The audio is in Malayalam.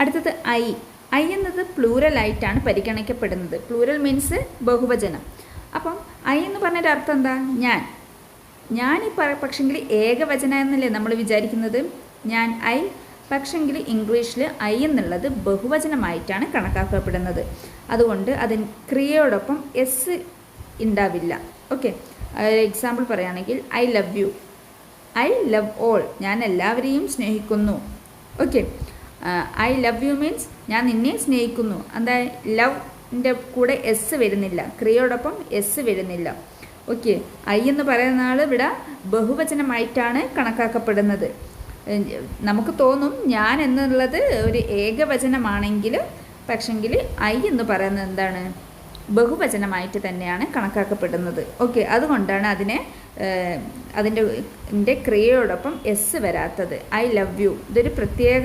അടുത്തത് ഐ. ഐ എന്നത് പ്ലൂറലായിട്ടാണ് പരിഗണിക്കപ്പെടുന്നത്. പ്ലൂറൽ മീൻസ് ബഹുവചനം. അപ്പം ഐ എന്ന് പറഞ്ഞൊരു അർത്ഥം എന്താ? ഞാൻ പക്ഷെങ്കിൽ ഏകവചനം എന്നല്ലേ നമ്മൾ വിചാരിക്കുന്നത്. ഞാൻ ഐ. പക്ഷെങ്കിൽ ഇംഗ്ലീഷിൽ ഐ എന്നുള്ളത് ബഹുവചനമായിട്ടാണ് കണക്കാക്കപ്പെടുന്നത്. അതുകൊണ്ട് അതിന് ക്രിയയോടൊപ്പം എസ് ഉണ്ടാവില്ല. ഓക്കെ, എക്സാമ്പിൾ പറയുകയാണെങ്കിൽ I love you, I love all, ഞാൻ എല്ലാവരെയും സ്നേഹിക്കുന്നു. Okay, I love you means ഞാൻ നിന്നെ സ്നേഹിക്കുന്നു. എന്താ, ലവിൻ്റെ കൂടെ എസ് വരുന്നില്ല, ക്രിയയോടൊപ്പം എസ് വരുന്നില്ല. ഓക്കെ, ഐ എന്ന് പറയുന്ന ആൾ ഇവിടെ ബഹുവചനമായിട്ടാണ് കണക്കാക്കപ്പെടുന്നത്. നമുക്ക് തോന്നും ഞാൻ എന്നുള്ളത് ഒരു ഏകവചനമാണെങ്കിൽ, പക്ഷെങ്കിൽ ഐ എന്ന് പറയുന്നത് എന്താണ്? ബഹുവചനമായിട്ട് തന്നെയാണ് കണക്കാക്കപ്പെടുന്നത്. ഓക്കെ, അതുകൊണ്ടാണ് അതിൻ്റെ ക്രിയയോടൊപ്പം എസ് വരാത്തത്. ഐ ലവ് യു ഇതൊരു പ്രത്യേക